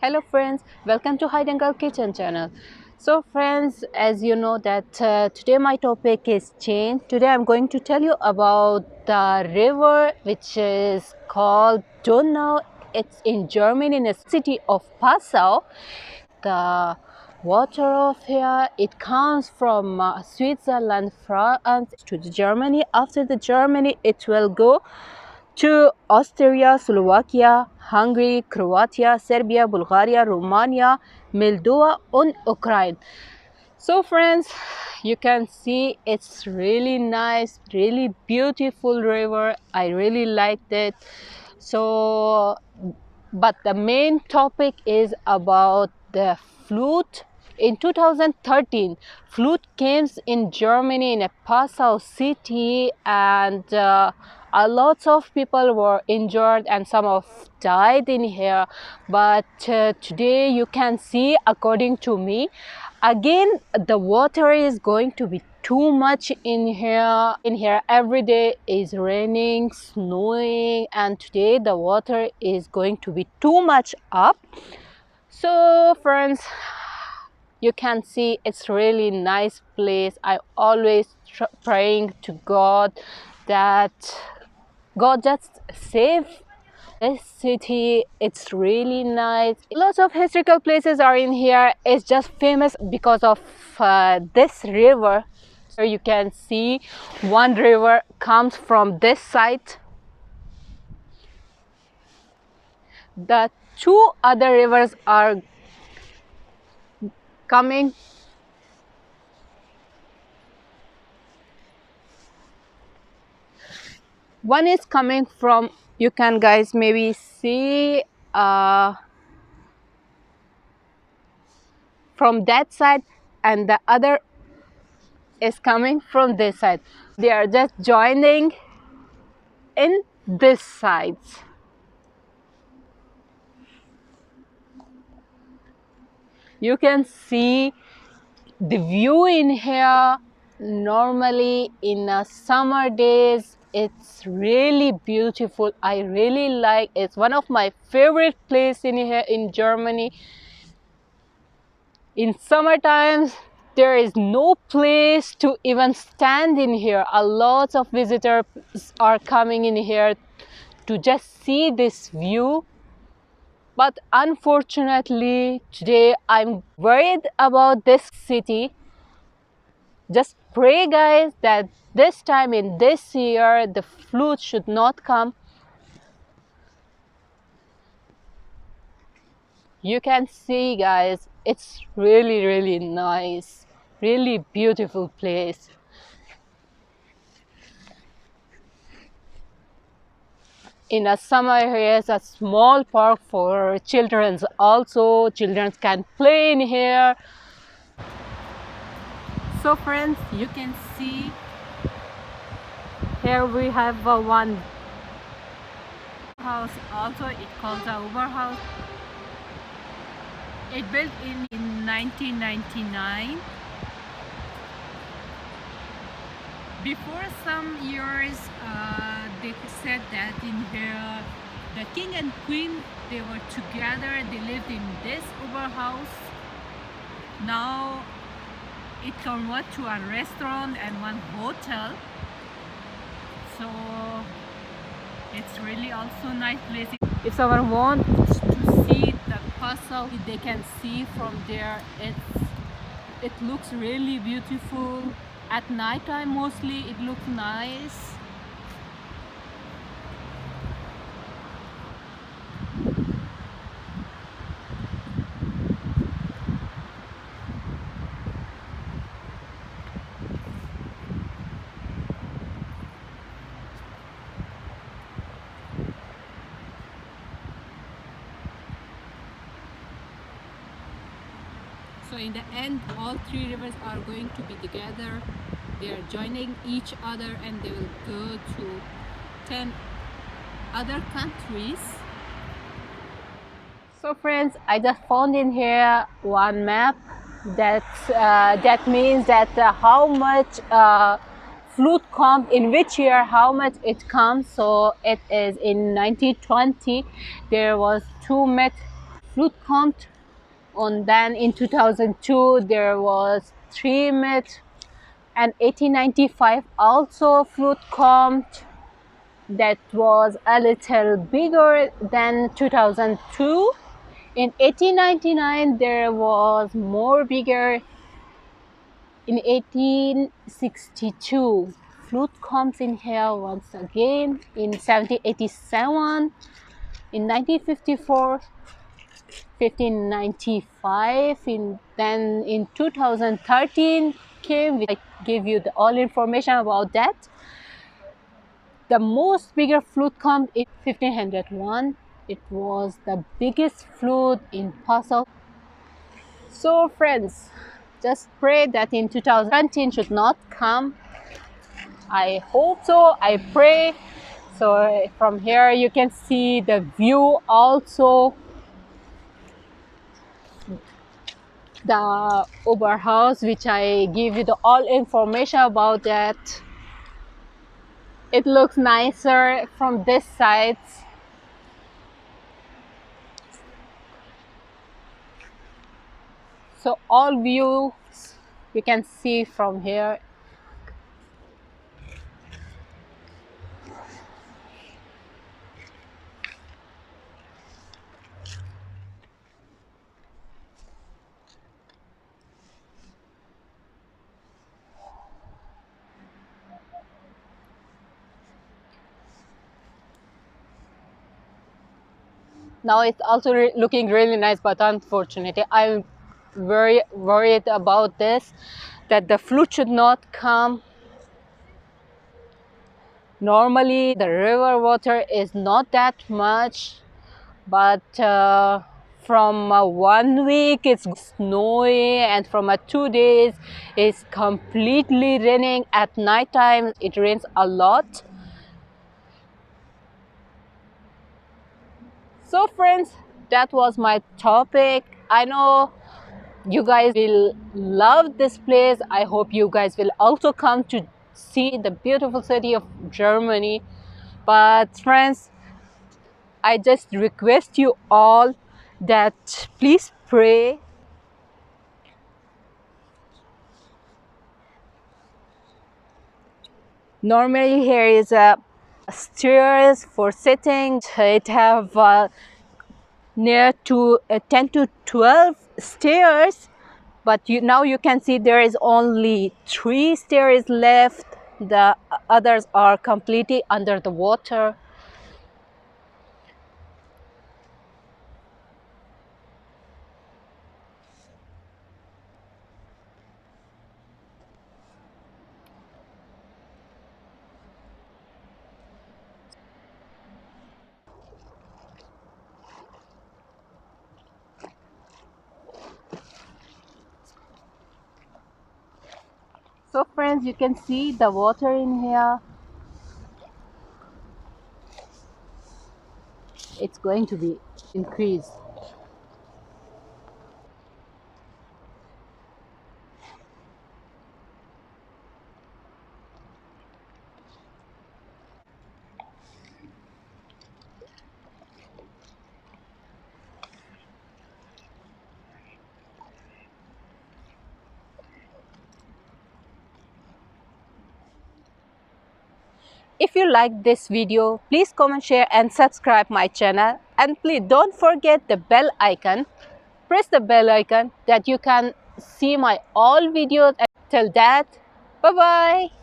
Hello friends, welcome to Hide and Girl Kitchen channel. So friends, as you know that today my topic is change. Today I'm going to tell you about the river which is called Donau. It's in Germany, in the city of Passau. The water of here, it comes from Switzerland, France to Germany. After the Germany, it will go to Austria, Slovakia, Hungary, Croatia, Serbia, Bulgaria, Romania, Moldova, and Ukraine. So friends, you can see it's really nice, really beautiful river. I really liked it. So, but the main topic is about the flute. In 2013, flute came in Germany in a Passau city, and a lot of people were injured and some of died in here. But today you can see, according to me, again the water is going to be too much in here. Every day is raining, snowing, and today the water is going to be too much up. So friends, you can see it's really nice place. I always praying to God that God just save this city. It's really nice. Lots of historical places are in here. It's just famous because of this river. So you can see one river comes from this side. The two other rivers are coming. One is coming from, you can guys maybe see from that side, and the other is coming from this side. They are just joining in this side. You can see the view in here. Normally in summer days it's really beautiful. I really like it. It's one of my favorite place in here in Germany. In summer times there is no place to even stand in here. A lot of visitors are coming in here to just see this view. But unfortunately today I'm worried about this city. Just pray guys that this time in this year the flood should not come. You can see guys, it's really nice, really beautiful place. In a summer here's a small park for children. Also children can play in here. So friends, you can see here we have one house, also it called the Uber house. It built in 1999. Before some years, they said that in here, the king and queen, they were together. They lived in this Uber house. Now it converted to a restaurant and one hotel. So it's really also a nice place. If someone wants to see the Passau, they can see from there. It looks really beautiful. At night time mostly it looks nice. So in the end, all three rivers are going to be together. They are joining each other and they will go to 10 other countries. So friends, I just found in here one map that means that how much flute comes in which year, how much it comes. So it is in 1920 there was 2 met flood count. And then in 2002 there was 3 meters, and 1895 also flood count that was a little bigger than 2002. In 1899 there was more bigger. In 1862 flood comes in here once again. In 1787, in 1954, 1595, then in 2013 came, which I give you the all information about that. The most bigger flood come in 1501. It was the biggest flood in Passau. So friends, just pray that in 2017 should not come. I hope so, I pray. So from here you can see the view, also the Oberhaus, which I give you the all information about that. It looks nicer from this side. So all views you can see from here. Now it's also looking really nice, but unfortunately I'm very worried about this, that the flood should not come. Normally the river water is not that much, but from 1 week it's snowy, and from 2 days it's completely raining. At night time it rains a lot. So friends, that was my topic. I know you guys will love this place. I hope you guys will also come to see the beautiful city of Germany. But friends, I just request you all that please pray. Normally here is a stairs for sitting. It have near to 10 to 12 stairs, but now you can see there is only 3 stairs left. The others are completely under the water. So friends, you can see the water in here. It's going to be increased. If you like this video, please comment, share and subscribe my channel, and please don't forget the bell icon. Press the bell icon that you can see my all videos. Till that, bye bye.